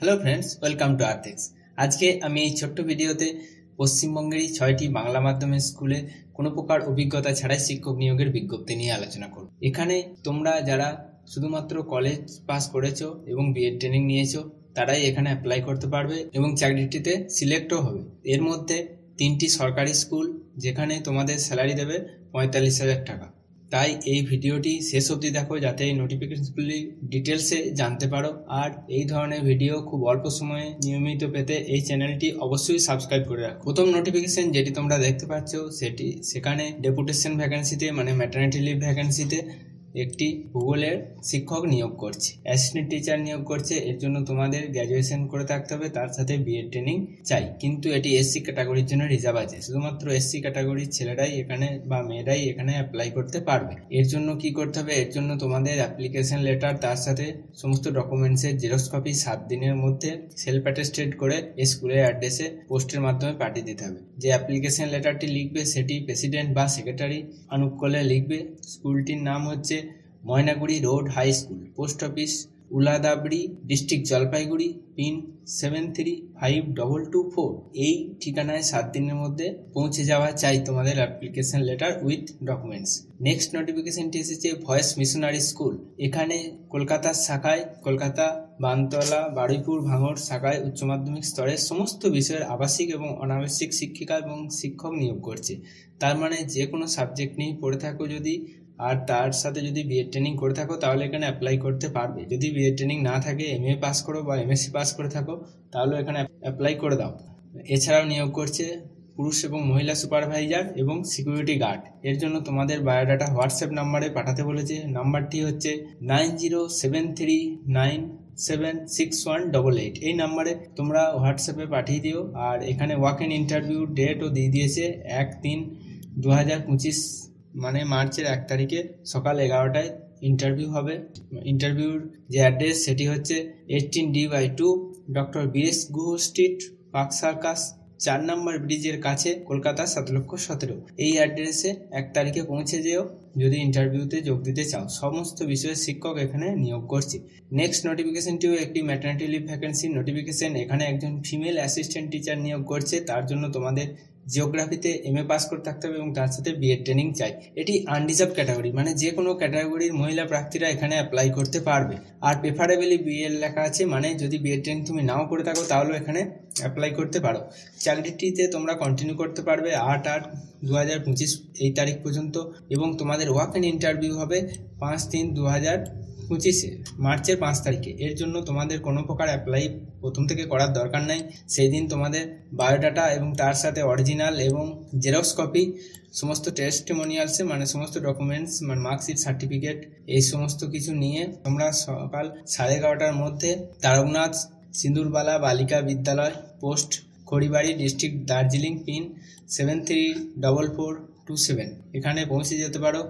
Hello friends, welcome to আর্থিক্স। আজকে আমি এই ছোট্ট ভিডিওতে পশ্চিমবঙ্গেরই 6টি বাংলা মাধ্যমের স্কুলে কোনো প্রকার অভিজ্ঞতা ছাড়াই শিক্ষক নিয়োগের বিজ্ঞপ্তি নিয়ে আলোচনা করব। এখানে তোমরা যারা শুধুমাত্র কলেজ পাস করেছো এবং বিএড ট্রেনিং নিয়েছো তারাই এখানে অ্যাপ্লাই করতে পারবে এবং চাকরিটিতে সিলেক্টও হবে। এর মধ্যে 3টি সরকারি স্কুল যেখানে তোমাদের স্যালারি দেবে 45,000 টাকা। তাই এই ভিডিওটি শেষ অবধি দেখো যাতে এই নোটিফিকেশনগুলি ডিটেলসে জানতে পারো। আর এই ধরনের ভিডিও খুব অল্প সময়ে নিয়মিত পেতে এই চ্যানেলটি অবশ্যই সাবস্ক্রাইব করে রাখো। প্রথম নোটিফিকেশন যেটি তোমরা দেখতে পাচ্ছ সেখানে ডেপুটেশন ভ্যাকেন্সিতে মানে ম্যাটারনিটি লিভ ভ্যাকেন্সিতে একটি ভূগোলের শিক্ষক নিয়োগ করছে, অ্যাসিস্ট্যান্ট টিচার নিয়োগ করছে। এর জন্য তোমাদের গ্র্যাজুয়েশন করে থাকতে হবে, তার সাথে বিএড ট্রেনিং চাই। কিন্তু এটি এসসি ক্যাটাগরির জন্য রিজার্ভ আছে, শুধুমাত্র এসসি ক্যাটাগরির ছেলেরাই এখানে বা মেয়েরাই এখানে অ্যাপ্লাই করতে পারবে। এর জন্য কি করতে হবে? এর জন্য তোমাদের অ্যাপ্লিকেশন লেটার তার সাথে সমস্ত ডকুমেন্টসের জেরক্স কপি 7 দিনের মধ্যে সেলফ অ্যাটেস্টেড করে স্কুলের অ্যাড্রেসে পোস্টের মাধ্যমে পাঠিয়ে দিতে হবে। যে অ্যাপ্লিকেশন লেটারটি লিখবে সেটি প্রেসিডেন্ট বা সেক্রেটারি অনুকূলে লিখবে। স্কুলটির নাম হচ্ছে Maynaguri road high school, post office Uladabari, district Jalpaiguri, pin 735224। এই ঠিকানায় 7 দিনের মধ্যে পৌঁছে যাওয়া চাই তোমাদের application letter with documents. Next নোটিফিকেশনটি এসেছে ভয়েস মিশনারি স্কুল। এখানে কলকাতার শাখায়, কলকাতা বানতলা, বারুইপুর, ভাঙড় শাখায় উচ্চ মাধ্যমিক স্তরের সমস্ত বিষয়ের আবাসিক এবং অনাবাসিক শিক্ষিকা এবং শিক্ষক নিয়োগ করছে। তার মানে যে কোনো সাবজেক্ট নিয়ে পড়ে থাকো যদি, আর তার সাথে যদি বিএড ট্রেনিং করে থাকো তাহলে এখানে অ্যাপ্লাই করতে পারবে। যদি বিএড ট্রেনিং না থাকে, এমএ পাস করো বা এমএসসি পাস করে থাকো তাহলে এখানে অ্যাপ্লাই করে দাও। এছাড়াও নিয়োগ করছে পুরুষ এবং মহিলা সুপারভাইজার এবং সিকিউরিটি গার্ড। এর জন্য তোমাদের বায়োডাটা হোয়াটসঅ্যাপ নাম্বারে পাঠাতে বলেছে। নাম্বারটি হচ্ছে 9073976188। এই নাম্বারে তোমরা হোয়াটসঅ্যাপে পাঠিয়ে দিও। আর এখানে ওয়াক ইন ইন্টারভিউ ডেটও দিয়ে দিয়েছে 1/3/2025, মানে মার্চের 1 তারিখে সকাল 11টায় ইন্টারভিউ হবে। ইন্টারভিউর যে অ্যাড্রেস সেটি হচ্ছে 18D/2 doctor B S. Guha Street, Park Circus, 4 নম্বর ব্রিজের কাছে, কলকাতা 7,17,000। এই অ্যাড্রেসে 1 তারিখে পৌঁছে যেও যদি ইন্টারভিউতে যোগ দিতে চাও। সমস্ত বিষয়ের শিক্ষক এখানে নিয়োগ করছে। নেক্সট নোটিফিকেশনটিও একটি ম্যাটারনিটি লিভ ভ্যাকেন্সির নোটিফিকেশন। এখানে একজন ফিমেল অ্যাসিস্ট্যান্ট টিচার নিয়োগ করছে। তার জন্য তোমাদের জিওগ্রাফিতে এমএ পাস করে থাকতে হবে এবং তার সাথে বিএড ট্রেনিং চাই। এটি আনরিজার্ভ ক্যাটাগরি, মানে যে কোনো ক্যাটাগরির মহিলা প্রার্থীরা এখানে অ্যাপ্লাই করতে পারবে। আর প্রেফারেবলি বিএড লেখা আছে, মানে যদি বিএড ট্রেনিং তুমি নাও করে থাকো তাহলেও এখানে অ্যাপ্লাই করতে পারো। চাকরিটিতে তোমরা কন্টিনিউ করতে পারবে 8/8/2025 এই তারিখ পর্যন্ত এবং তোমাদের ওয়াক ইন ইন্টারভিউ হবে 5/3/2025 মার্চের 5 তারিখে। এর জন্য তোমাদের কোনো প্রকার অ্যাপ্লাই প্রথম থেকে করার দরকার নাই। সেই দিন তোমাদের বায়োডাটা এবং তার সাথে অরিজিনাল এবং জেরক্স কপি সমস্ত টেস্টিমোনিয়ালসে, মানে সমস্ত ডকুমেন্টস, মানে মার্কশিট, সার্টিফিকেট, এই সমস্ত কিছু নিয়ে তোমরা সকাল 11:30টার মধ্যে তারকনাথ সিঁদুরবালা বালিকা বিদ্যালয়, post Kharibari, district Darjeeling, pin 734427 এখানে পৌঁছে যেতে পারো।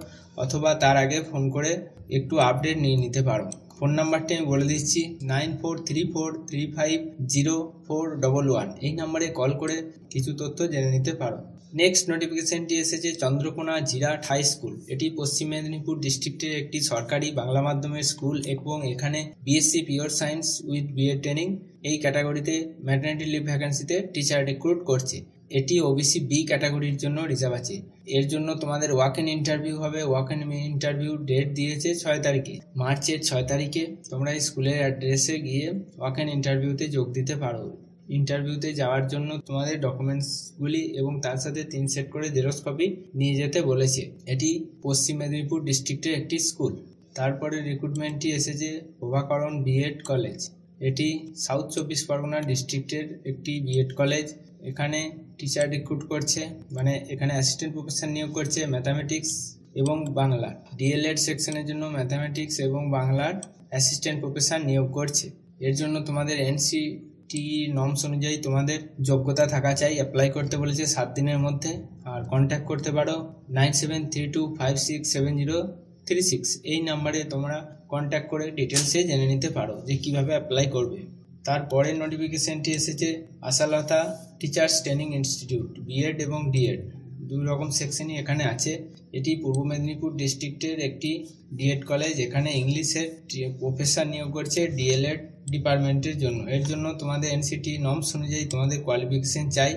অথবা তার আগে ফোন করে একটু আপডেট নিয়ে নিতে পারো। ফোন নাম্বারটি আমি বলে দিচ্ছি 9434350411। এই নাম্বারে কল করে কিছু তথ্য জেনে নিতে পারো। নেক্সট নোটিফিকেশনটি এসেছে চন্দ্রকোনা জিরাট হাই স্কুল। এটি পশ্চিম মেদিনীপুর ডিস্ট্রিক্টের একটি সরকারি বাংলা মাধ্যমের স্কুল এবং এখানে BSc pure science with B Ed training এই ক্যাটাগরিতে ম্যাটারনিটি লিভ ভ্যাকেন্সিতে টিচার রিক্রুট করছে। এটি ওবিসি বি ক্যাটাগরির জন্য রিজার্ভ আছে। এর জন্য তোমাদের ওয়াক ইন ইন্টারভিউ হবে। ওয়াক ইন ইন্টারভিউ ডেট দিয়েছে 6 তারিখে, মার্চের 6 তারিখে। তোমরা স্কুলের অ্যাড্রেসে গিয়ে ওয়াক ইন ইন্টারভিউতে যোগ দিতে পারো। ইন্টারভিউতে যাওয়ার জন্য তোমাদের ডকুমেন্টসগুলি এবং তার সাথে 3 সেট করে জেরক্স কপি নিয়ে যেতে বলেছে। এটি পশ্চিম মেদিনীপুর ডিস্ট্রিক্টের একটি স্কুল। তারপরে রিক্রুটমেন্টটি এসেছে প্রভাকরণ বিএড কলেজ। এটি সাউথ 24 পরগনা ডিস্ট্রিক্টের একটি বিএড কলেজ। এখানে টিচার রিক্রুট করছে, মানে এখানে অ্যাসিস্ট্যান্ট প্রফেসর নিয়োগ করছে ম্যাথামেটিক্স এবং বাংলা। ডিএলএড সেকশনের জন্য ম্যাথামেটিক্স এবং বাংলার অ্যাসিস্ট্যান্ট প্রফেসর নিয়োগ করছে। এর জন্য তোমাদের এনসিটি নর্মস অনুযায়ী তোমাদের যোগ্যতা থাকা চাই। অ্যাপ্লাই করতে বলেছে 7 দিনের মধ্যে। আর কন্ট্যাক্ট করতে পারো 9732567036। এই নাম্বারে তোমরা কন্ট্যাক্ট করে ডিটেলসে জেনে নিতে পারো যে কিভাবে অ্যাপ্লাই করবে। তারপরের নোটিফিকেশনটি এসেছে Ashalata teachers training institute. B Ed এবং ডিএড 2 রকম সেকশনই এখানে আছে। এটি পূর্ব মেদিনীপুর ডিস্ট্রিক্টের একটি ডিএড কলেজ। এখানে ইংলিশের প্রফেসর নিয়োগ করছে, ডিএলএড ডিপার্টমেন্টের জন্য। এর জন্য তোমাদের এনসিটি নর্মস অনুযায়ী তোমাদের কোয়ালিফিকেশন চাই,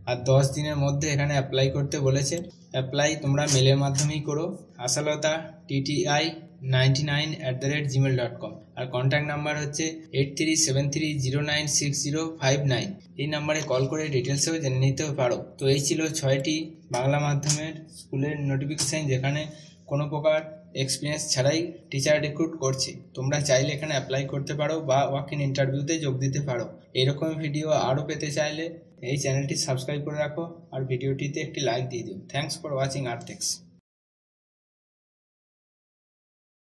আর 10 দিনের মধ্যে এখানে অ্যাপ্লাই করতে বলেছে। অ্যাপ্লাই তোমরা মেলের মাধ্যমেই করো। আশালতা tti99@gmail.com, আর কন্ট্যাক্ট নাম্বার হচ্ছে 8373096059। এই নাম্বারে কল করে ডিটেলসেও জেনে নিতে পারো। তো এই ছিল 6টি বাংলা মাধ্যমের স্কুলের নোটিফিকেশান যেখানে কোনো প্রকার এক্সপিরিয়েন্স ছাড়াই টিচার রিক্রুট করছে। তোমরা চাইলে এখানে অ্যাপ্লাই করতে পারো বা ওয়াক ইন ইন্টারভিউতে যোগ দিতে পারো। এরকম ভিডিও আরও পেতে চাইলে এই চ্যানেলটি সাবস্ক্রাইব করে রাখো আর ভিডিওটিতে একটি লাইক দিয়ে দিও। Thanks for watching আর্থেক্স।